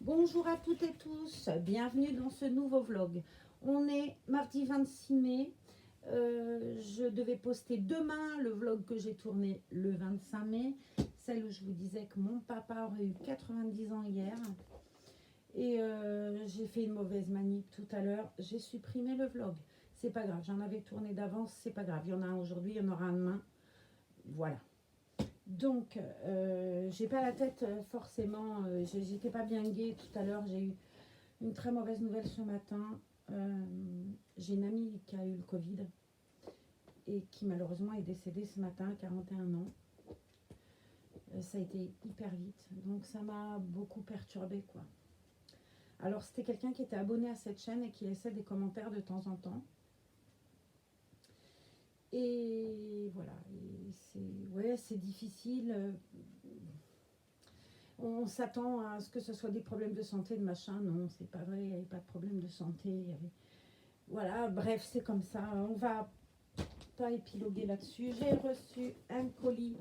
Bonjour à toutes et tous, bienvenue dans ce nouveau vlog. On est mardi 26 mai, je devais poster demain le vlog que j'ai tourné le 25 mai, celle où je vous disais que mon papa aurait eu 90 ans hier. Et j'ai fait une mauvaise manip tout à l'heure, j'ai supprimé le vlog. C'est pas grave, j'en avais tourné d'avance, c'est pas grave, il y en a un aujourd'hui, il y en aura un demain. Voilà. Donc, j'ai pas la tête forcément, j'étais pas bien gaie tout à l'heure, j'ai eu une très mauvaise nouvelle ce matin. J'ai une amie qui a eu le Covid et qui malheureusement est décédée ce matin, 41 ans. Ça a été hyper vite, donc ça m'a beaucoup perturbée quoi. Alors c'était quelqu'un qui était abonné à cette chaîne et qui laissait des commentaires de temps en temps. Et voilà, c'est difficile. On s'attend à ce que ce soit des problèmes de santé, de machin. Non, c'est pas vrai, il n'y avait pas de problème de santé. Voilà, bref, c'est comme ça. On va pas épiloguer là-dessus. J'ai reçu un colis.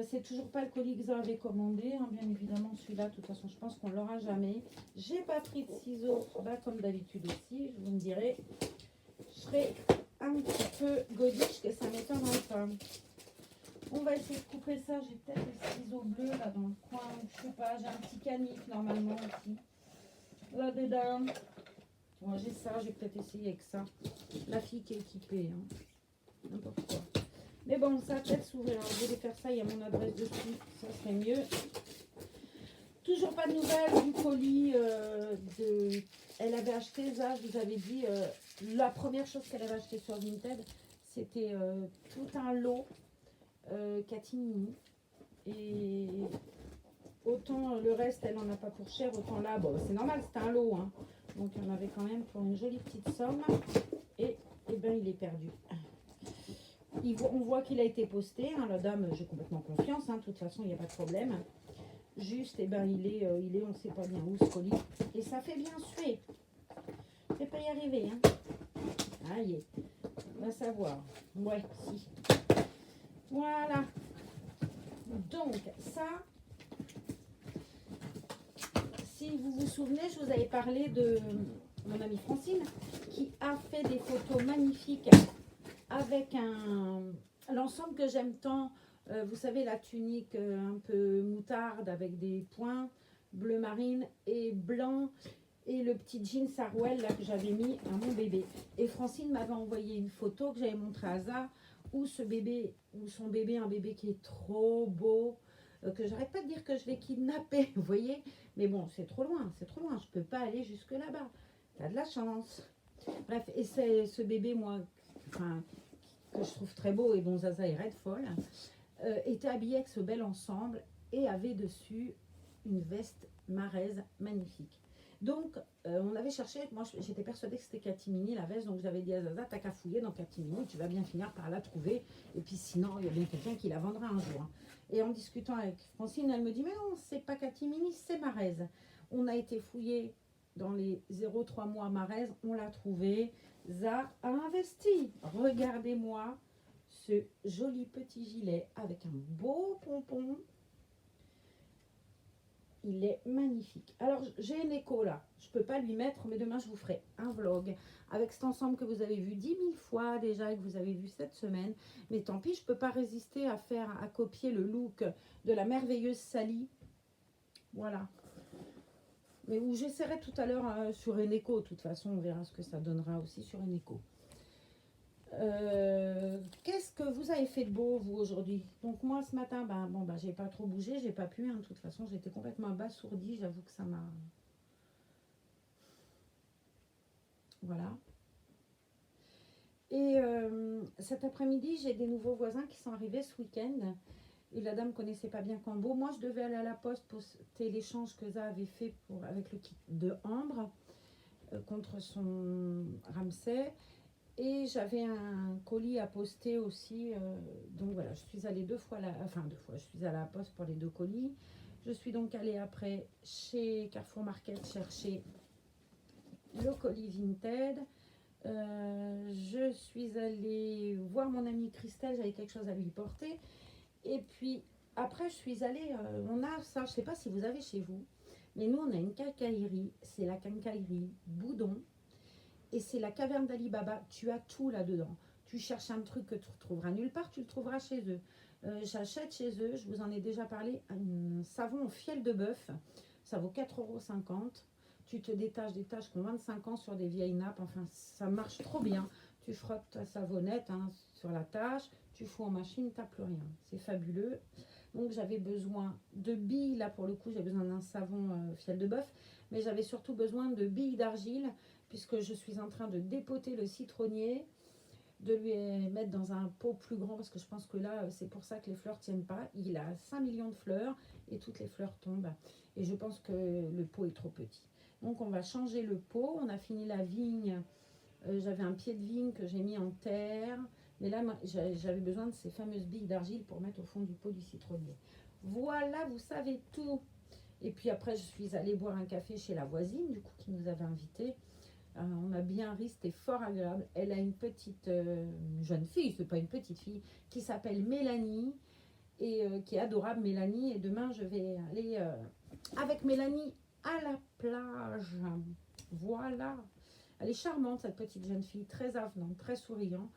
C'est toujours pas le colis que j'avais commandé, hein, bien évidemment. Celui-là, de toute façon, je pense qu'on l'aura jamais. J'ai pas pris de ciseaux, comme d'habitude aussi. Vous me direz, je serai un petit peu godiche que ça m'étonnerait pas. On va essayer de couper ça. J'ai peut-être des ciseaux bleus là dans le coin. Je sais pas, j'ai un petit canif normalement aussi. Là-dedans. Bon, j'ai ça, j'ai peut-être essayé avec ça. La fille qui est équipée. Hein. N'importe quoi. Mais bon, ça va peut-être s'ouvrir. Je vais faire ça, il y a mon adresse dessus. Ça serait mieux. Toujours pas de nouvelles du colis. Elle avait acheté ça, je vous avais dit. La première chose qu'elle avait acheté sur Vinted, c'était tout un lot catimini. Et autant le reste, elle n'en a pas pour cher, autant là, bon, c'est normal, c'était un lot. Hein. Donc, il y en avait quand même pour une jolie petite somme. Et ben, il est perdu. On voit qu'il a été posté. Hein, la dame, j'ai complètement confiance. Hein, de toute façon, il n'y a pas de problème. Juste, ben, il est, on ne sait pas bien où ce colis. Et ça fait bien suer. Je ne vais pas y arriver. Hein. Aïe, on va savoir. Ouais, si. Voilà. Donc, ça, si vous vous souvenez, je vous avais parlé de mon amie Francine qui a fait des photos magnifiques avec l'ensemble que j'aime tant. Vous savez, la tunique un peu moutarde avec des points bleu marine et blanc et le petit jean sarouel là que j'avais mis à mon bébé. Et Francine m'avait envoyé une photo que j'avais montrée à Zah où son bébé, un bébé qui est trop beau, que j'arrête pas de dire que je vais kidnapper, vous voyez. Mais bon, c'est trop loin, je peux pas aller jusque là-bas. T'as de la chance. Bref, et c'est ce bébé, moi, enfin, que je trouve très beau et dont Zaza est raide folle, était habillé avec ce bel ensemble et avait dessus une veste maraise magnifique. Donc, on avait cherché, moi j'étais persuadée que c'était Catimini la veste, donc j'avais dit à Zaza, t'as qu'à fouiller dans Catimini, tu vas bien finir par la trouver, et puis sinon, il y a bien quelqu'un qui la vendra un jour. Et en discutant avec Francine, elle me dit, mais non, c'est pas Catimini, c'est Maraise. On a été fouillé dans les 0,3 mois Maraise, on l'a trouvé. Za a investi. Regardez-moi ce joli petit gilet avec un beau pompon. Il est magnifique. Alors, j'ai une écho là. Je ne peux pas lui mettre, mais demain, je vous ferai un vlog avec cet ensemble que vous avez vu 10 000 fois déjà et que vous avez vu cette semaine. Mais tant pis, je ne peux pas résister à copier le look de la merveilleuse Sally. Voilà. Mais où j'essaierai tout à l'heure sur Eneco. De toute façon, on verra ce que ça donnera aussi sur Eneco. Qu'est-ce que vous avez fait de beau vous aujourd'hui? Donc moi ce matin, j'ai pas trop bougé, j'ai pas pu, hein, de toute façon j'étais complètement abasourdie, j'avoue que ça m'a... Voilà. Et cet après-midi, j'ai des nouveaux voisins qui sont arrivés ce week-end. Et la dame connaissait pas bien Cambo. Moi, je devais aller à la poste poster l'échange que Za avait fait avec le kit de Ambre contre son Ramsay. Et j'avais un colis à poster aussi. Donc voilà, je suis allée deux fois, je suis allée à la poste pour les 2 colis. Je suis donc allée après chez Carrefour Market chercher le colis Vinted. Je suis allée voir mon amie Christelle, j'avais quelque chose à lui porter. Et puis après, je suis allée, on a ça, je ne sais pas si vous avez chez vous, Mais nous, on a une quincaillerie. C'est la quincaillerie Boudon. Et c'est la caverne d'Ali Baba. Tu as tout là-dedans. Tu cherches un truc que tu ne retrouveras nulle part, tu le trouveras chez eux. J'achète chez eux, je vous en ai déjà parlé, un savon au fiel de bœuf. Ça vaut 4,50 €. Tu te détaches des taches qui ont 25 ans sur des vieilles nappes. Enfin, ça marche trop bien. Tu frottes ta savonnette sur la tâche, tu fous en machine, tu n'as plus rien. C'est fabuleux. Donc, j'avais besoin de billes. Là, pour le coup, j'ai besoin d'un savon fiel de bœuf. Mais j'avais surtout besoin de billes d'argile, puisque je suis en train de dépoter le citronnier, de lui mettre dans un pot plus grand, parce que je pense que là, c'est pour ça que les fleurs ne tiennent pas. Il a 5 millions de fleurs et toutes les fleurs tombent. Et je pense que le pot est trop petit. Donc, on va changer le pot. On a fini la vigne. J'avais un pied de vigne que j'ai mis en terre. Mais là, j'avais besoin de ces fameuses billes d'argile pour mettre au fond du pot du citronnier. Voilà, vous savez tout. Et puis après, je suis allée boire un café chez la voisine, du coup, qui nous avait invités. On a bien ri, c'était fort agréable. Elle a une petite jeune fille, c'est pas une petite fille, qui s'appelle Mélanie et qui est adorable, Mélanie. Et demain, je vais aller avec Mélanie à la plage. Voilà. Elle est charmante, cette petite jeune fille, très avenante, très souriante.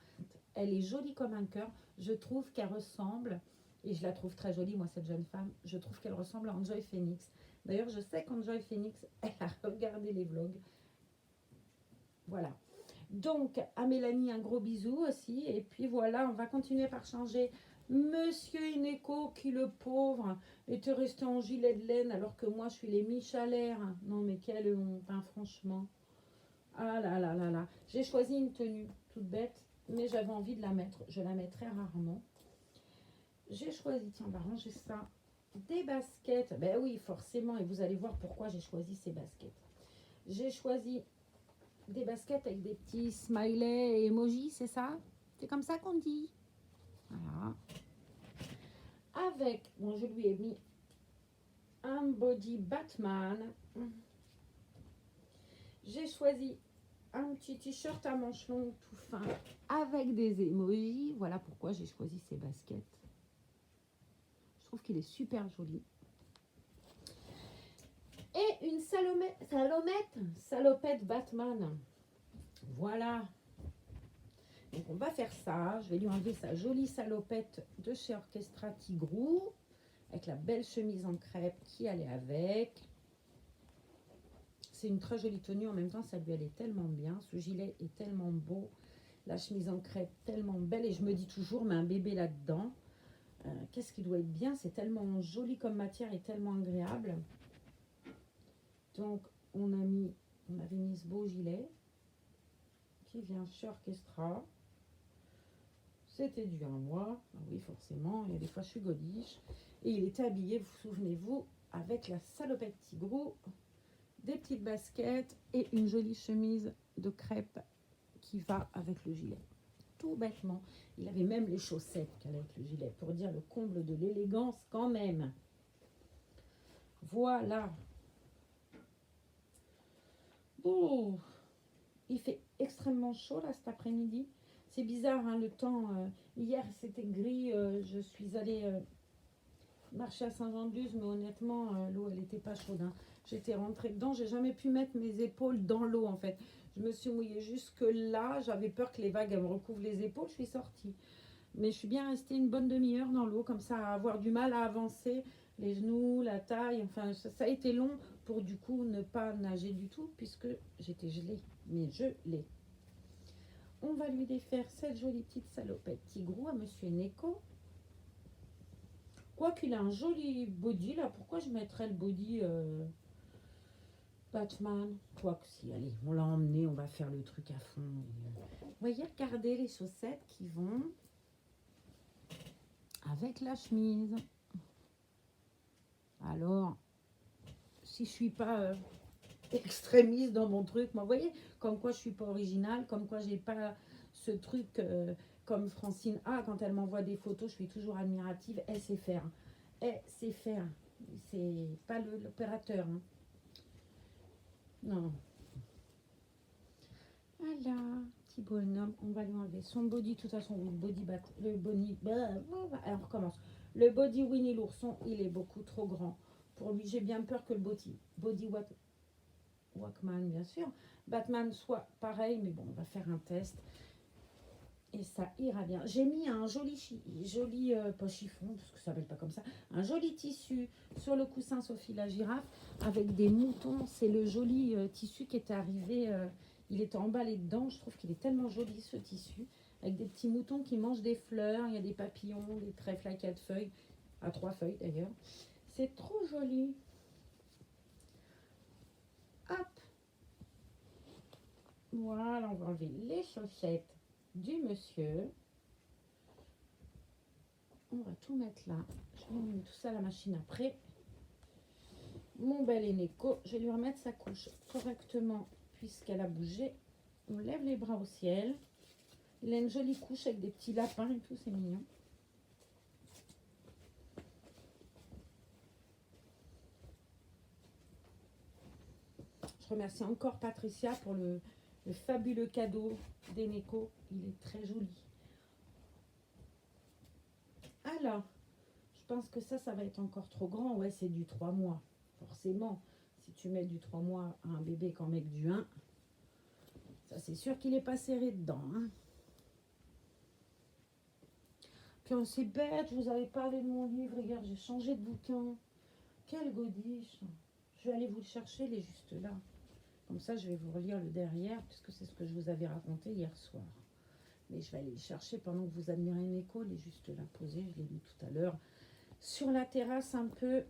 Elle est jolie comme un cœur. Je trouve qu'elle ressemble, et je la trouve très jolie, moi, cette jeune femme, je trouve qu'elle ressemble à Enjoy Phoenix. D'ailleurs, je sais qu'Enjoy Phoenix, elle a regardé les vlogs. Voilà. Donc, à Mélanie, un gros bisou aussi. Et puis voilà, on va continuer par changer Monsieur Ineco, qui le pauvre était resté en gilet de laine alors que moi, je suis les Michalère. Non, mais quelle honte, hein, franchement. Ah là là là là. J'ai choisi une tenue toute bête, mais j'avais envie de la mettre. Je la mets très rarement. J'ai choisi, tiens, on va ranger ça, des baskets. Ben oui, forcément, et vous allez voir pourquoi j'ai choisi ces baskets. J'ai choisi des baskets avec des petits smileys et emojis, c'est ça? C'est comme ça qu'on dit. Voilà. Avec, bon, je lui ai mis un body Batman. J'ai choisi un petit t-shirt à manches longues tout fin avec des emojis. Voilà pourquoi j'ai choisi ces baskets. Je trouve qu'il est super joli. Et une salopette Batman. Voilà. Donc on va faire ça. Je vais lui enlever sa jolie salopette de chez Orchestra Tigrou avec la belle chemise en crêpe qui allait avec. C'est une très jolie tenue. En même temps, ça lui allait tellement bien. Ce gilet est tellement beau. La chemise en crêpe tellement belle. Et je me dis toujours, mais un bébé là-dedans, qu'est-ce qui doit être bien? C'est tellement joli comme matière et tellement agréable. Donc, on avait mis ce beau gilet qui vient chez Orchestra. C'était dû à moi. Ah oui, forcément. Il y a des fois, je suis godiche. Et il était habillé, vous souvenez-vous, avec la salopette Tigrou, des petites baskets et une jolie chemise de crêpe qui va avec le gilet. Tout bêtement. Il avait même les chaussettes qui allaient avec le gilet, pour dire le comble de l'élégance quand même. Voilà. Oh, il fait extrêmement chaud là cet après-midi. C'est bizarre, hein, le temps. Hier, c'était gris. Je suis allée marcher à Saint-Jean-de-Luz, mais honnêtement, l'eau, elle n'était pas chaude. Hein. J'étais rentrée dedans. J'ai jamais pu mettre mes épaules dans l'eau, en fait. Je me suis mouillée jusque là. J'avais peur que les vagues me recouvrent les épaules. Je suis sortie. Mais je suis bien restée une bonne demi-heure dans l'eau, comme ça, à avoir du mal à avancer. Les genoux, la taille. Enfin, ça a été long pour, du coup, ne pas nager du tout, puisque j'étais gelée. Mais gelée. On va lui défaire cette jolie petite salopette Tigrou à Monsieur Neko. Quoi qu'il a un joli body là, pourquoi je mettrais le body Batman? Quoi que si, allez, on l'a emmené, on va faire le truc à fond. Vous voyez, regardez les chaussettes qui vont avec la chemise. Alors, si je suis pas extrémiste dans mon truc, moi, vous voyez, comme quoi je suis pas originale, comme quoi j'ai pas ce truc comme Francine A, quand elle m'envoie des photos, je suis toujours admirative. Elle sait faire. Elle sait faire. C'est pas l'opérateur. Hein. Non. Voilà, petit bonhomme. On va lui enlever son body. De toute façon, le body. Alors, on recommence. Le body Winnie l'ourson, il est beaucoup trop grand pour lui. J'ai bien peur que le Walkman, bien sûr, Batman soit pareil, mais bon, on va faire un test et ça ira bien. J'ai mis un joli pas chiffon, parce que ça s'appelle pas comme ça, un joli tissu sur le coussin Sophie la girafe avec des moutons. C'est le joli tissu qui était arrivé, il était emballé dedans. Je trouve qu'il est tellement joli ce tissu, avec des petits moutons qui mangent des fleurs. Il y a des papillons, des trèfles à 4 feuilles, à 3 feuilles d'ailleurs. C'est trop joli. Hop, voilà, on va enlever les chaussettes du monsieur. On va tout mettre là. Je vais mettre tout ça à la machine après. Mon bel Eneco, je vais lui remettre sa couche correctement puisqu'elle a bougé. On lève les bras au ciel. Il a une jolie couche avec des petits lapins et tout, c'est mignon. Je remercie encore Patricia pour le fabuleux cadeau d'Eneco. Il est très joli. Alors, je pense que ça va être encore trop grand. Ouais, c'est du 3 mois. Forcément, si tu mets du 3 mois à un bébé qu'en mec du 1, ça c'est sûr qu'il n'est pas serré dedans. Hein. Puis c'est bête, je vous avais parlé de mon livre. Regarde, j'ai changé de bouquin. Quel godiche. Je vais aller vous le chercher, il est juste là. Comme ça, je vais vous relire le derrière, puisque c'est ce que je vous avais raconté hier soir. Mais je vais aller le chercher pendant que vous admirez une écho. Il est juste là posé, je l'ai lu tout à l'heure. Sur la terrasse un peu,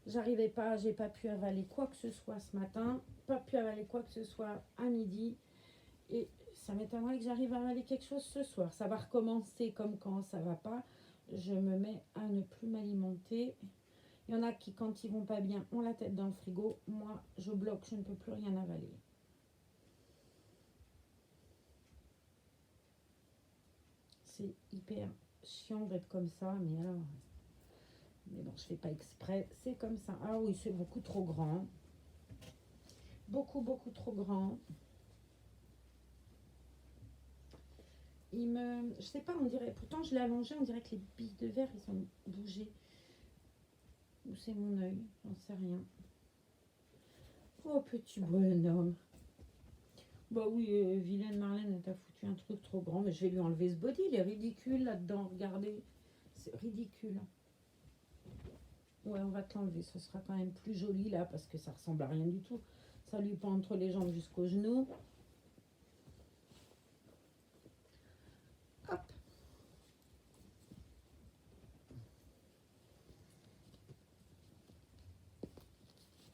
j'arrivais pas, j'ai pas pu avaler quoi que ce soit ce matin, pas pu avaler quoi que ce soit à midi. Et ça m'étonnerait que j'arrive à avaler quelque chose ce soir. Ça va recommencer comme quand ça va pas. Je me mets à ne plus m'alimenter. Il y en a qui, quand ils vont pas bien, ont la tête dans le frigo. Moi, je bloque, je ne peux plus rien avaler. C'est hyper chiant d'être comme ça, mais alors... Mais bon, je fais pas exprès, c'est comme ça. Ah oui, c'est beaucoup trop grand. Beaucoup trop grand. Je sais pas, on dirait... Pourtant, je l'ai allongé, on dirait que les billes de verre, ils ont bougé. Ou c'est mon œil, j'en sais rien. Oh, petit bonhomme. Bah oui, vilaine Marlène, elle t'a foutu un truc trop grand, mais je vais lui enlever ce body, il est ridicule là-dedans, regardez. C'est ridicule. Ouais, on va te l'enlever, ce sera quand même plus joli là, parce que ça ressemble à rien du tout. Ça lui pend entre les jambes jusqu'aux genoux. Hop.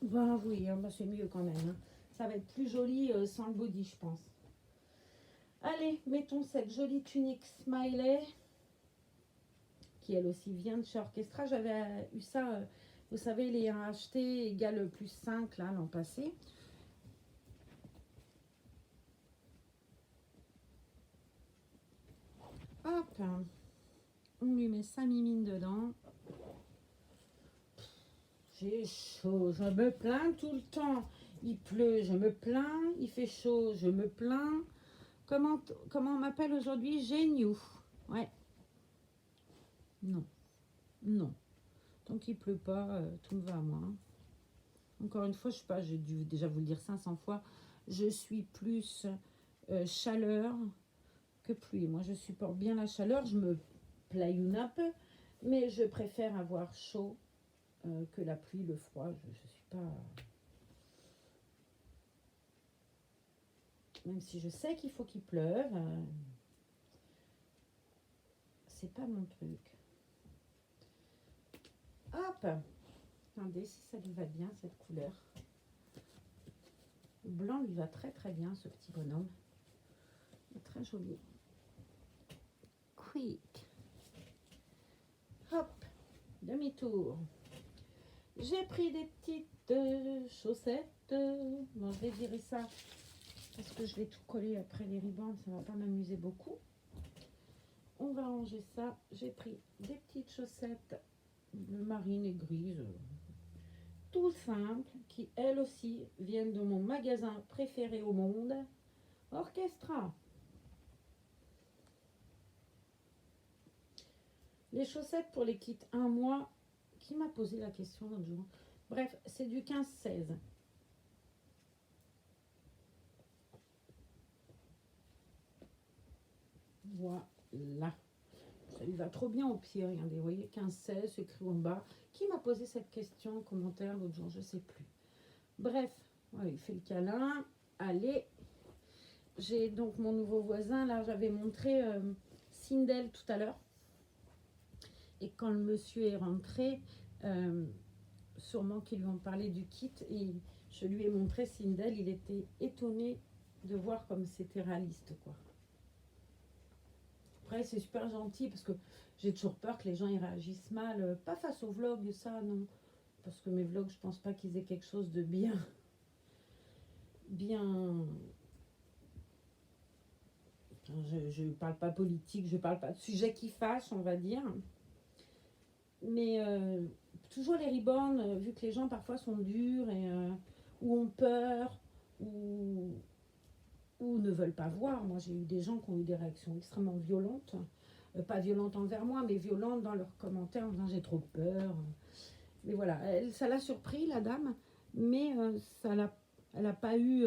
Bah oui, bah c'est mieux quand même. Hein. Ça va être plus joli sans le body, je pense. Allez, mettons cette jolie tunique Smiley, qui elle aussi vient de chez Orchestra. J'avais eu ça, vous savez, les achetés égale plus 5 là l'an passé. Hop, on lui met sa mimine dedans. J'ai chaud, je me plains tout le temps. Il pleut, je me plains. Il fait chaud, je me plains. Comment on m'appelle aujourd'hui? Géniou. Ouais. Non. Non. Tant qu'il pleut pas, tout me va à moi. Encore une fois, je sais pas, j'ai dû déjà vous le dire 500 fois. Je suis plus chaleur que pluie. Moi, je supporte bien la chaleur. Je me playoune un peu, mais je préfère avoir chaud que la pluie, le froid. Je suis pas... Même si je sais qu'il faut qu'il pleuve, c'est pas mon truc. Hop! Attendez si ça lui va bien cette couleur. Le blanc lui va très bien ce petit bonhomme. Il est très joli. Quick. Hop! Demi-tour. J'ai pris des petites chaussettes. Bon, je vais virer ça parce que je vais tout coller après les rubans. Ça va pas m'amuser beaucoup. On va ranger ça. J'ai pris des petites chaussettes bleu marine et grise. Tout simple. Qui elles aussi viennent de mon magasin préféré au monde. Orchestra. Les chaussettes pour les kits 1 mois Qui m'a posé la question l'autre jour? Bref, c'est du 15-16. Voilà. Ça lui va trop bien au pied, regardez, vous voyez, 15-16, c'est écrit en bas. Qui m'a posé cette question en commentaire l'autre jour? Je ne sais plus. Bref, ouais, il fait le câlin. Allez, j'ai donc mon nouveau voisin, là, j'avais montré Sindel tout à l'heure. Et quand le monsieur est rentré, sûrement qu'ils lui ont parlé du kit, et je lui ai montré Sindel, il était étonné de voir comme c'était réaliste, quoi. Après, c'est super gentil parce que j'ai toujours peur que les gens y réagissent mal. Pas face aux vlogs, ça, non. Parce que mes vlogs, je pense pas qu'ils aient quelque chose de bien. Je parle pas politique, je parle pas de sujet qui fâche, on va dire. Mais toujours les reborn, vu que les gens parfois sont durs et ou ont peur ou ne veulent pas voir. Moi, j'ai eu des gens qui ont eu des réactions extrêmement violentes. Pas violentes envers moi, mais violentes dans leurs commentaires en disant j'ai trop peur. Mais voilà, ça l'a surpris, la dame, mais elle n'a pas eu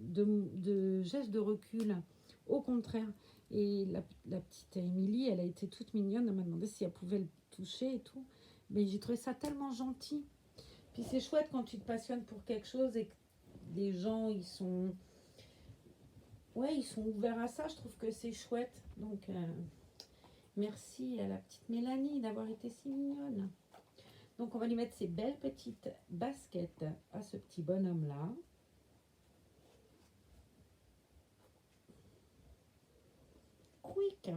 de geste de recul. Au contraire. Et la petite Émilie, elle a été toute mignonne. Elle m'a demandé si elle pouvait le toucher et tout. Mais j'ai trouvé ça tellement gentil. Puis c'est chouette quand tu te passionnes pour quelque chose et que des gens, ils sont ouverts à ça. Je trouve que c'est chouette. Donc, merci à la petite Mélanie d'avoir été si mignonne. Donc, on va lui mettre ces belles petites baskets à ce petit bonhomme-là. Quick.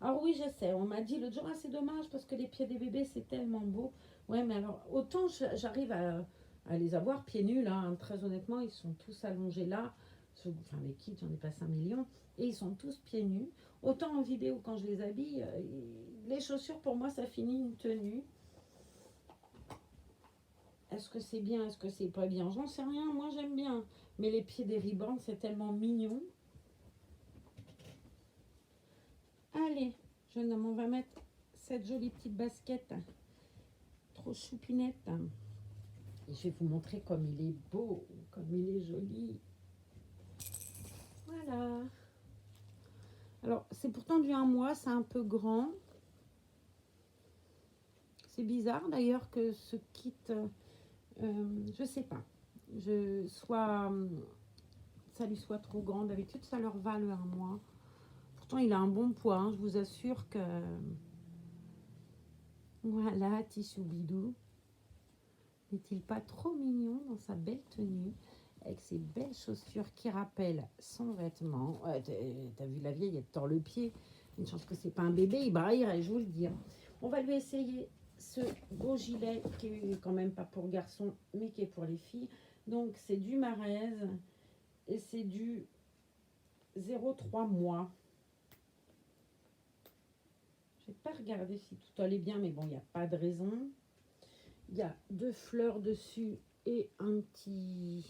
Alors oui, je sais, on m'a dit l'autre jour, ah, c'est dommage parce que les pieds des bébés, c'est tellement beau. Ouais, mais alors, autant j'arrive à les avoir pieds nus, là, hein, très honnêtement, ils sont tous allongés là. Enfin, les kids, j'en ai pas 5 millions. Et ils sont tous pieds nus. Autant en vidéo, quand je les habille, les chaussures, pour moi, ça finit une tenue. Est-ce que c'est bien, est-ce que c'est pas bien? J'en sais rien, moi j'aime bien. Mais les pieds des Ray-Ban, c'est tellement mignon. Allez, jeune homme, on va mettre cette jolie petite basket. Trop choupinette. Et je vais vous montrer comme il est beau, comme il est joli. Voilà. Alors, c'est pourtant du 1 mois, c'est un peu grand. C'est bizarre d'ailleurs que ce kit, je sais pas, ça lui soit trop grand. D'habitude, ça leur va le 1 mois. Pourtant, il a un bon poids, hein, je vous assure que... Voilà, Tichoubidou. N'est-il pas trop mignon dans sa belle tenue, avec ses belles chaussures qui rappellent son vêtement? Ouais, t'as vu la vieille, elle tord le pied. Une chance que c'est pas un bébé, il braillerait, je vous le dis. On va lui essayer ce beau gilet qui est quand même pas pour garçon, mais qui est pour les filles. Donc, c'est du Marez et c'est du 0,3 mois. Je n'ai pas regardé si tout allait bien, mais bon, il n'y a pas de raison. Il y a 2 fleurs dessus et un petit...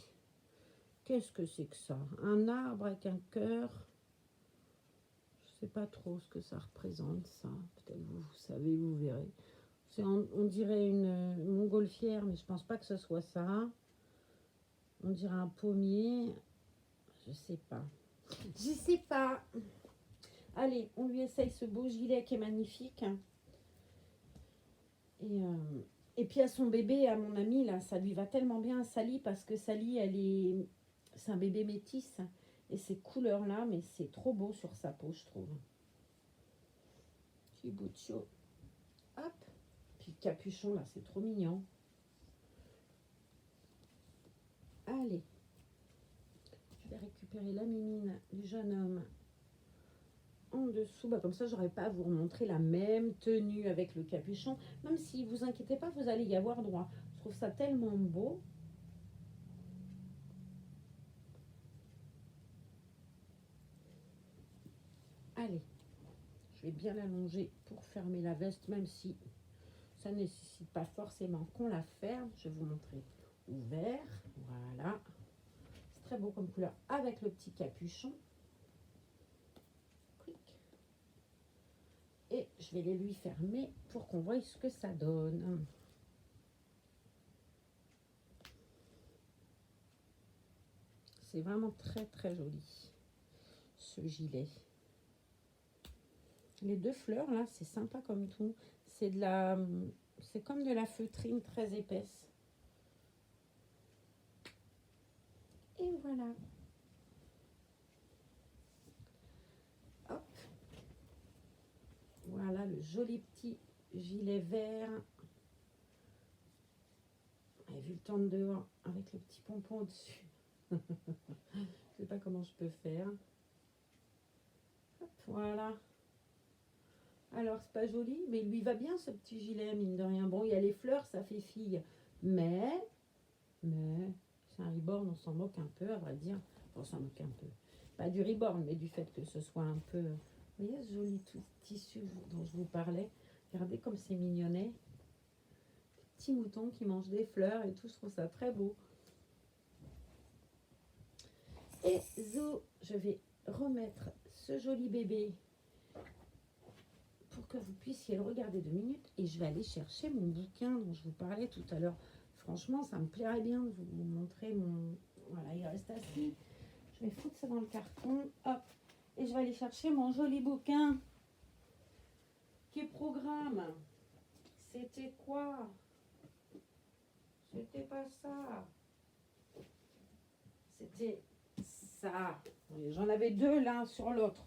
Qu'est-ce que c'est que ça? Un arbre avec un cœur. Je ne sais pas trop ce que ça représente, ça. Peut-être vous savez, vous verrez. On dirait une montgolfière, mais je pense pas que ce soit ça. On dirait un pommier. Je sais pas. Je sais pas. Allez, on lui essaye ce beau gilet qui est magnifique. Et puis à son bébé, à mon amie, là, ça lui va tellement bien à Sally parce que Sally, c'est un bébé métis. Et ces couleurs-là, mais c'est trop beau sur sa peau, je trouve. Chibucho. Hop. Puis le capuchon, là, c'est trop mignon. Allez. Je vais récupérer la mimine du jeune homme en dessous. Bah, comme ça, j'aurais pas à vous remontrer la même tenue avec le capuchon. Même si vous inquiétez pas, vous allez y avoir droit. Je trouve ça tellement beau. Allez. Je vais bien l'allonger pour fermer la veste, même si ça ne nécessite pas forcément qu'on la ferme. Je vais vous montrer ouvert. Voilà. C'est très beau comme couleur avec le petit capuchon. Clic. Et je vais les lui fermer pour qu'on voie ce que ça donne. C'est vraiment très très joli, ce gilet. Les deux fleurs là, c'est sympa comme tout. C'est comme de la feutrine très épaisse. Et voilà. Hop. Voilà le joli petit gilet vert. Et vu le temps de dehors avec le petit pompon au-dessus. Je sais pas comment je peux faire. Hop, voilà. Alors, c'est pas joli, mais il lui va bien ce petit gilet, mine de rien. Bon, il y a les fleurs, ça fait fille. Mais, c'est un reborn, on s'en moque un peu, à vrai dire. On s'en moque un peu. Pas du reborn, mais du fait que ce soit un peu... Vous voyez ce joli tissu dont je vous parlais? Regardez comme c'est mignonnet. Petit mouton qui mange des fleurs et tout, je trouve ça très beau. Et zo, je vais remettre ce joli bébé pour que vous puissiez le regarder 2 minutes. Et je vais aller chercher mon bouquin dont je vous parlais tout à l'heure. Franchement, ça me plairait bien de vous montrer mon... Voilà, il reste assis. Je vais foutre ça dans le carton. Hop. Et je vais aller chercher mon joli bouquin. Quel programme? C'était quoi? C'était pas ça. C'était ça. J'en avais 2 l'un sur l'autre.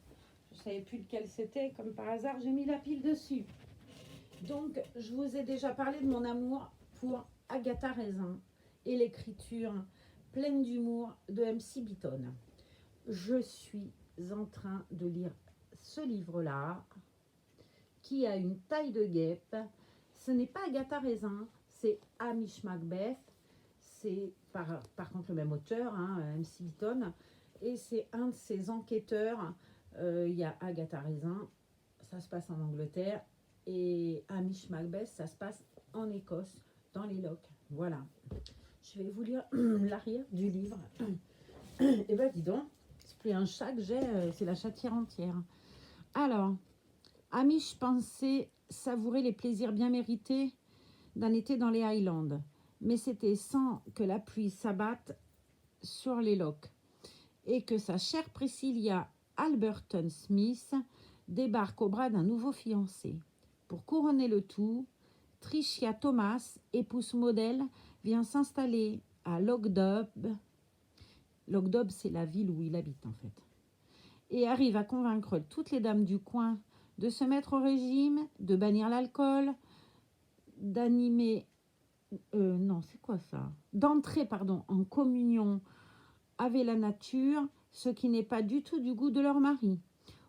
Je ne savais plus lequel c'était. Comme par hasard, j'ai mis la pile dessus. Donc, je vous ai déjà parlé de mon amour pour Agatha Raisin et l'écriture pleine d'humour de MC Beaton. Je suis en train de lire ce livre-là qui a une taille de guêpe. Ce n'est pas Agatha Raisin, c'est Hamish Macbeth. C'est par contre le même auteur, hein, MC Beaton. Et c'est un de ses enquêteurs. Il y a Agatha Raisin, ça se passe en Angleterre. Et Hamish Macbeth, ça se passe en Écosse, dans les Lochs. Voilà. Je vais vous lire l'arrière du livre. Et ben dis donc, c'est plus un chat que j'ai, c'est la chatière entière. Alors, Hamish pensait savourer les plaisirs bien mérités d'un été dans les Highlands. Mais c'était sans que la pluie s'abatte sur les Lochs. Et que sa chère Priscilla Alberton Smith débarque au bras d'un nouveau fiancé. Pour couronner le tout, Tricia Thomas, épouse modèle, vient s'installer à Logdub. Logdub, c'est la ville où il habite en fait. Et arrive à convaincre toutes les dames du coin de se mettre au régime, de bannir l'alcool, d'entrer en communion avec la nature, ce qui n'est pas du tout du goût de leur mari.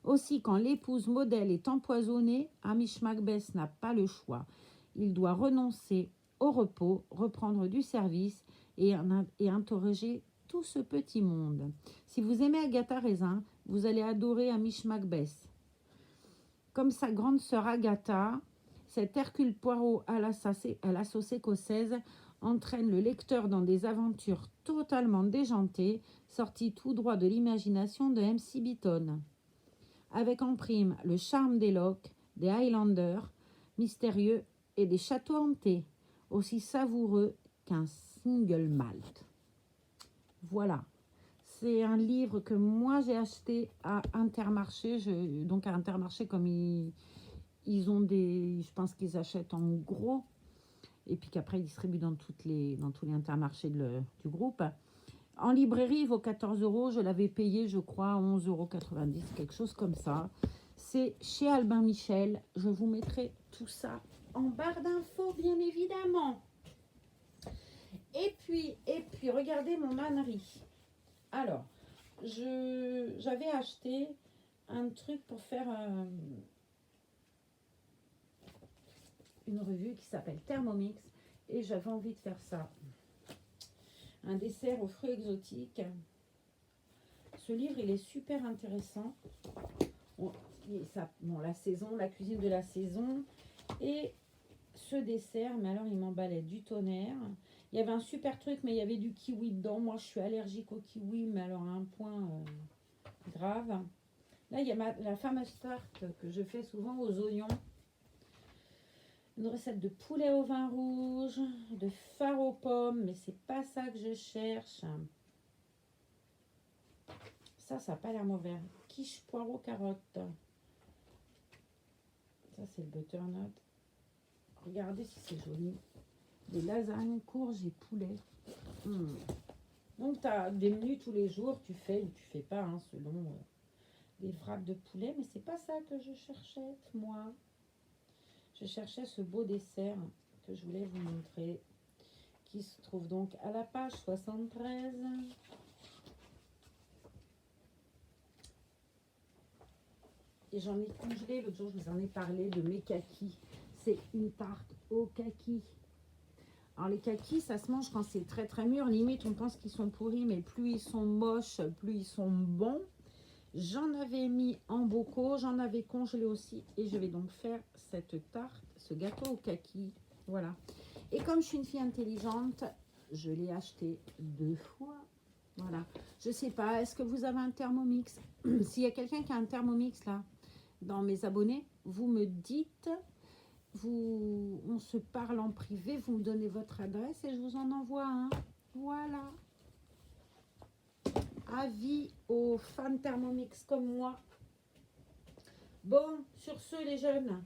Aussi, quand l'épouse modèle est empoisonnée, Hamish Macbeth n'a pas le choix. Il doit renoncer au repos, reprendre du service et interroger tout ce petit monde. Si vous aimez Agatha Raisin, vous allez adorer Hamish Macbeth. Comme sa grande sœur Agatha, cet Hercule Poirot à la sauce écossaise entraîne le lecteur dans des aventures totalement déjantées, sorties tout droit de l'imagination de MC Beaton. Avec en prime le charme des Lochs, des Highlanders mystérieux et des châteaux hantés, aussi savoureux qu'un single malt. Voilà. C'est un livre que moi j'ai acheté à Intermarché. Donc à Intermarché, comme ils ont des... Je pense qu'ils achètent en gros. Et puis qu'après ils distribuent dans tous les Intermarchés du groupe. En librairie, il vaut 14 €. Je l'avais payé, je crois, 11,90 €, quelque chose comme ça. C'est chez Albin Michel. Je vous mettrai tout ça en barre d'infos, bien évidemment. Et puis, regardez mon mannerie. Alors, j'avais acheté un truc pour faire une revue qui s'appelle Thermomix. Et j'avais envie de faire ça. Un dessert aux fruits exotiques. Ce livre, il est super intéressant. La saison, la cuisine de la saison. Et ce dessert, mais alors il m'emballait du tonnerre. Il y avait un super truc, mais il y avait du kiwi dedans. Moi, je suis allergique au kiwi, mais alors à un point grave. Là, il y a la fameuse tarte que je fais souvent aux oignons. Une recette de poulet au vin rouge, de far aux pommes, mais c'est pas ça que je cherche. Ça n'a pas l'air mauvais. Quiche, poireaux, carottes. Ça, c'est le butternut. Regardez si c'est joli. Des lasagnes, courges et poulet. Donc, tu as des menus tous les jours. Tu fais ou tu fais pas, hein, selon des wraps de poulet. Mais c'est pas ça que je cherchais, moi. Je cherchais ce beau dessert que je voulais vous montrer, qui se trouve donc à la page 73. Et j'en ai congelé, l'autre jour je vous en ai parlé de mes kakis. C'est une tarte au kaki. Alors les kakis, ça se mange quand c'est très très mûr. Limite on pense qu'ils sont pourris, mais plus ils sont moches, plus ils sont bons. J'en avais mis en bocaux, j'en avais congelé aussi. Et je vais donc faire cette tarte, ce gâteau au kaki. Voilà. Et comme je suis une fille intelligente, je l'ai acheté 2 fois. Voilà. Je sais pas, est-ce que vous avez un Thermomix? S'il y a quelqu'un qui a un Thermomix là, dans mes abonnés, vous me dites, on se parle en privé, vous me donnez votre adresse et je vous en envoie un. Voilà. Avis aux fans Thermomix comme moi. Bon, sur ce les jeunes,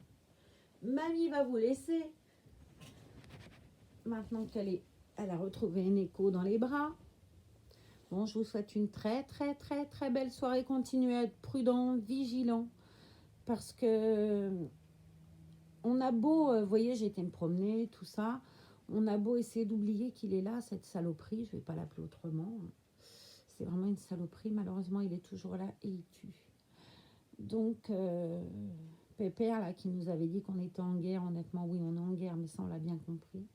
mamie va vous laisser. Maintenant elle a retrouvé un écho dans les bras. Bon, je vous souhaite une très très très très belle soirée. Continuez à être prudent, vigilant. Parce que on a beau, vous voyez, j'ai été me promener, tout ça. On a beau essayer d'oublier qu'il est là, cette saloperie. Je ne vais pas l'appeler autrement. C'est vraiment une saloperie. Malheureusement, il est toujours là et il tue. Donc, Pépère, là, qui nous avait dit qu'on était en guerre, honnêtement, oui, on est en guerre, mais ça, on l'a bien compris.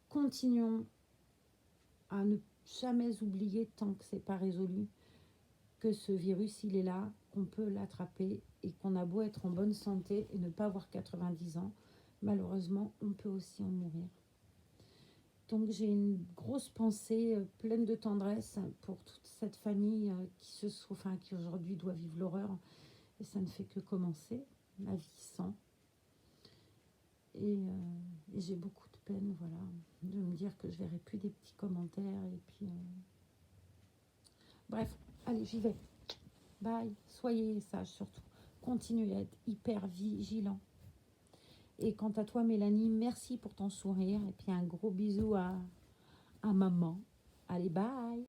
Continuons à ne jamais oublier, tant que c'est pas résolu, que ce virus, il est là, qu'on peut l'attraper et qu'on a beau être en bonne santé et ne pas avoir 90 ans, malheureusement, on peut aussi en mourir. Donc j'ai une grosse pensée pleine de tendresse pour toute cette famille qui aujourd'hui doit vivre l'horreur. Et ça ne fait que commencer, la vie sans. Et j'ai beaucoup de peine, voilà, de me dire que je verrai plus des petits commentaires. Et puis, bref, allez, j'y vais. Bye, soyez sages surtout. Continuez à être hyper vigilant. Et quant à toi, Mélanie, merci pour ton sourire. Et puis un gros bisou à maman. Allez, bye.